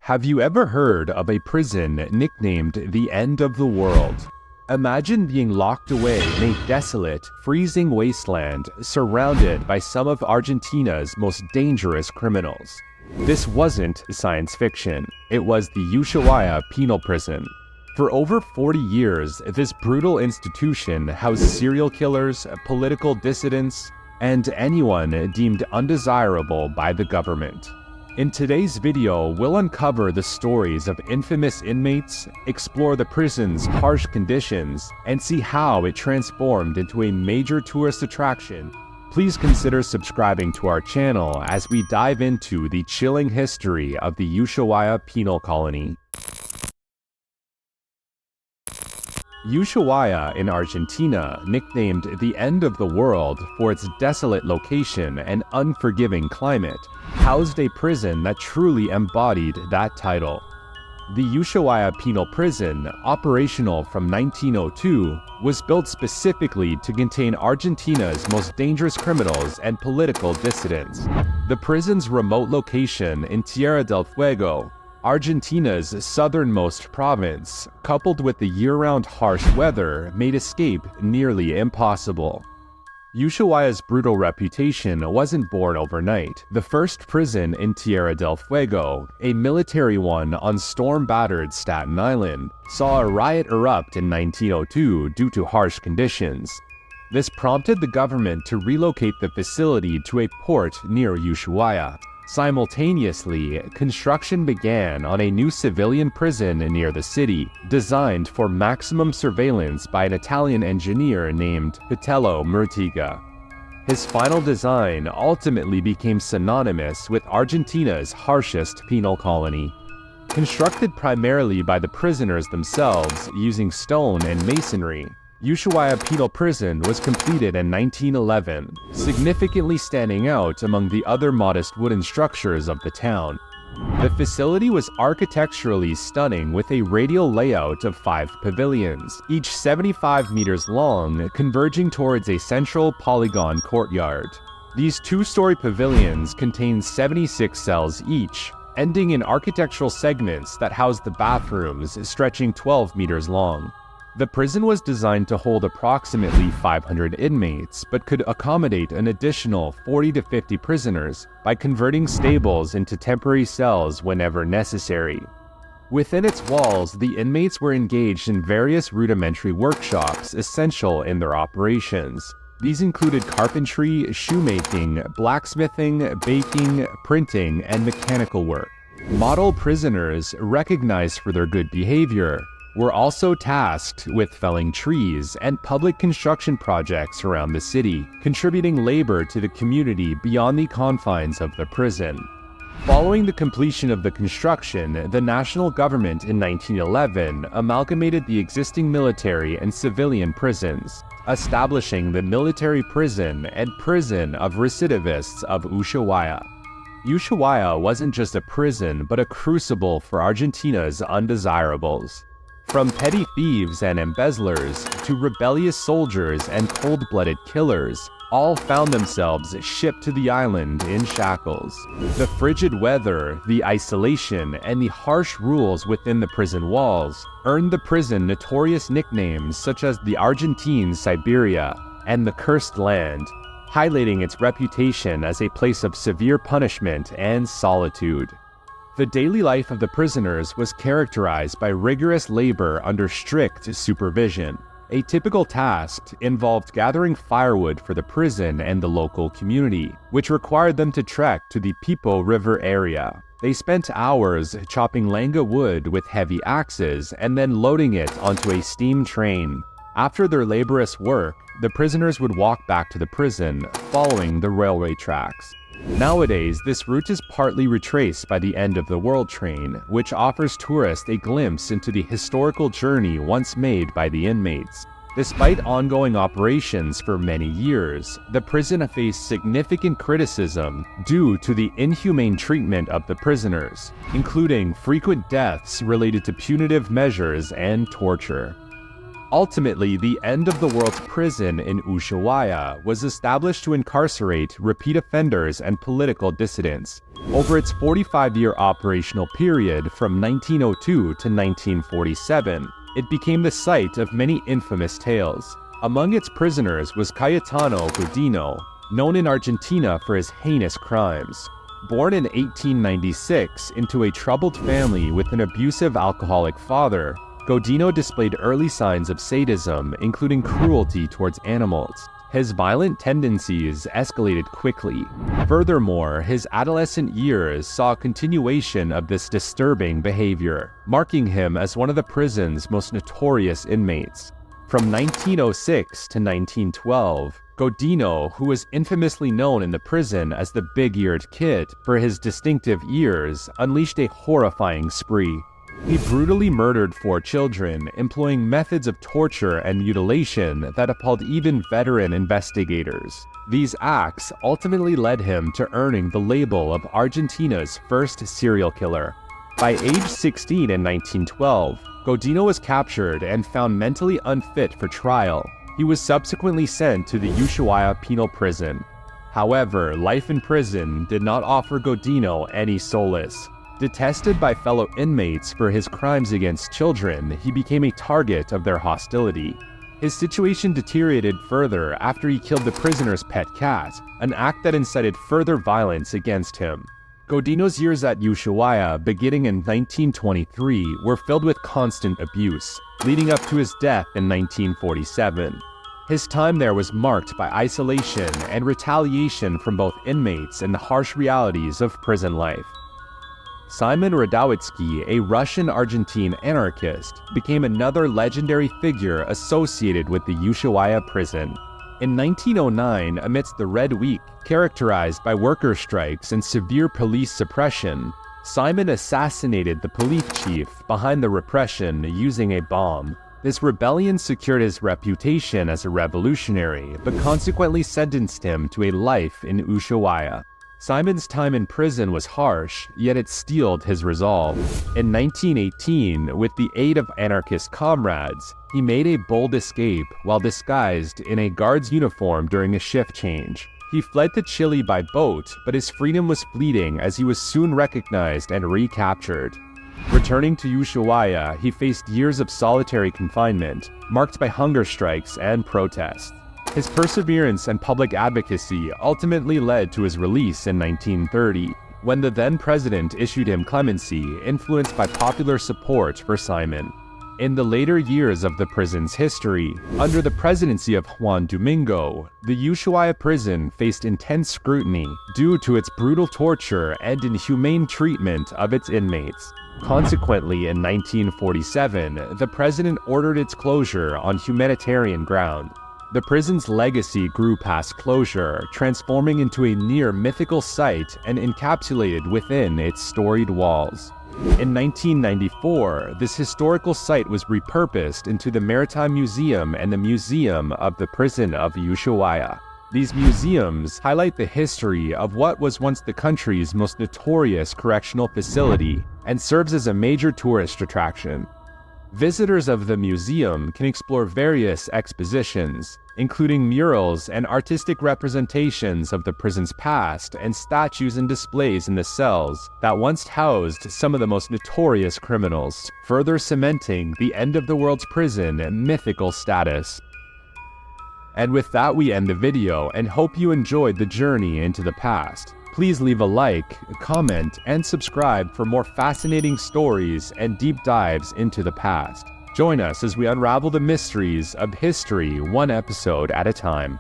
Have you ever heard of a prison nicknamed the End of the World? Imagine being locked away in a desolate, freezing wasteland surrounded by some of Argentina's most dangerous criminals. This wasn't science fiction. It was the Ushuaia penal prison. For over 40 years, this brutal institution housed serial killers, political dissidents, and anyone deemed undesirable by the government. In today's video, we'll uncover the stories of infamous inmates, explore the prison's harsh conditions, and see how it transformed into a major tourist attraction. Please consider subscribing to our channel as we dive into the chilling history of the Ushuaia penal colony. Ushuaia in Argentina, nicknamed the End of the World for its desolate location and unforgiving climate, housed a prison that truly embodied that title. The Ushuaia penal prison, operational from 1902, was built specifically to contain Argentina's most dangerous criminals and political dissidents. The prison's remote location in Tierra del Fuego, Argentina's southernmost province, coupled with the year-round harsh weather, made escape nearly impossible. Ushuaia's brutal reputation wasn't born overnight. The first prison in Tierra del Fuego, a military one on storm-battered Staten Island, saw a riot erupt in 1902 due to harsh conditions. This prompted the government to relocate the facility to a port near Ushuaia. Simultaneously, construction began on a new civilian prison near the city, designed for maximum surveillance by an Italian engineer named Vitello Murtiga. His final design ultimately became synonymous with Argentina's harshest penal colony. Constructed primarily by the prisoners themselves using stone and masonry, Ushuaia penal prison was completed in 1911, significantly standing out among the other modest wooden structures of the town. The facility was architecturally stunning with a radial layout of 5 pavilions, each 75 meters long, converging towards a central polygon courtyard. These 2-story pavilions contained 76 cells each, ending in architectural segments that housed the bathrooms stretching 12 meters long. The prison was designed to hold approximately 500 inmates, but could accommodate an additional 40 to 50 prisoners by converting stables into temporary cells whenever necessary. Within its walls, the inmates were engaged in various rudimentary workshops essential in their operations. These included carpentry, shoemaking, blacksmithing, baking, printing, and mechanical work. Model prisoners, recognized for their good behavior, were also tasked with felling trees and public construction projects around the city, contributing labor to the community beyond the confines of the prison. Following the completion of the construction, the national government in 1911 amalgamated the existing military and civilian prisons, establishing the military prison and prison of recidivists of Ushuaia. Ushuaia wasn't just a prison, but a crucible for Argentina's undesirables. From petty thieves and embezzlers to rebellious soldiers and cold-blooded killers, all found themselves shipped to the island in shackles. The frigid weather, the isolation, and the harsh rules within the prison walls earned the prison notorious nicknames such as the Argentine Siberia and the Cursed Land, highlighting its reputation as a place of severe punishment and solitude. The daily life of the prisoners was characterized by rigorous labor under strict supervision. A typical task involved gathering firewood for the prison and the local community, which required them to trek to the Pipo River area. They spent hours chopping langa wood with heavy axes and then loading it onto a steam train. After their laborious work, the prisoners would walk back to the prison, following the railway tracks. Nowadays, this route is partly retraced by the End of the World train, which offers tourists a glimpse into the historical journey once made by the inmates. Despite ongoing operations for many years, the prison faced significant criticism due to the inhumane treatment of the prisoners, including frequent deaths related to punitive measures and torture. Ultimately, the end of the world's prison in Ushuaia was established to incarcerate repeat offenders and political dissidents. Over its 45-year operational period from 1902 to 1947, it became the site of many infamous tales. Among its prisoners was Cayetano Godino, known in Argentina for his heinous crimes. Born in 1896 into a troubled family with an abusive alcoholic father, Godino displayed early signs of sadism, including cruelty towards animals. His violent tendencies escalated quickly. Furthermore, his adolescent years saw a continuation of this disturbing behavior, marking him as one of the prison's most notorious inmates. From 1906 to 1912, Godino, who was infamously known in the prison as the big-eared kid for his distinctive ears, unleashed a horrifying spree. He brutally murdered 4 children, employing methods of torture and mutilation that appalled even veteran investigators. These acts ultimately led him to earning the label of Argentina's first serial killer. By age 16 in 1912, Godino was captured and found mentally unfit for trial. He was subsequently sent to the Ushuaia penal prison. However, life in prison did not offer Godino any solace. Detested by fellow inmates for his crimes against children, he became a target of their hostility. His situation deteriorated further after he killed the prisoner's pet cat, an act that incited further violence against him. Godino's years at Ushuaia, beginning in 1923, were filled with constant abuse, leading up to his death in 1947. His time there was marked by isolation and retaliation from both inmates and the harsh realities of prison life. Simon Radowitsky, a Russian-Argentine anarchist, became another legendary figure associated with the Ushuaia prison. In 1909, amidst the Red Week, characterized by worker strikes and severe police suppression, Simon assassinated the police chief behind the repression using a bomb. This rebellion secured his reputation as a revolutionary, but consequently sentenced him to a life in Ushuaia. Simon's time in prison was harsh, yet it steeled his resolve. In 1918, with the aid of anarchist comrades, he made a bold escape while disguised in a guard's uniform during a shift change. He fled to Chile by boat, but his freedom was fleeting as he was soon recognized and recaptured. Returning to Ushuaia, he faced years of solitary confinement, marked by hunger strikes and protests. His perseverance and public advocacy ultimately led to his release in 1930, when the then president issued him clemency, influenced by popular support for Simon. In the later years of the prison's history, under the presidency of Juan Domingo, the Ushuaia prison faced intense scrutiny due to its brutal torture and inhumane treatment of its inmates. Consequently, in 1947, the president ordered its closure on humanitarian ground. The prison's legacy grew past closure, transforming into a near mythical site and encapsulated within its storied walls. In 1994, this historical site was repurposed into the Maritime Museum and the Museum of the Prison of Ushuaia. These museums highlight the history of what was once the country's most notorious correctional facility and serves as a major tourist attraction. Visitors of the museum can explore various expositions, including murals and artistic representations of the prison's past and statues and displays in the cells that once housed some of the most notorious criminals, further cementing the end of the world's prison mythical status. And with that, we end the video and hope you enjoyed the journey into the past. Please leave a like, comment, and subscribe for more fascinating stories and deep dives into the past. Join us as we unravel the mysteries of history one episode at a time.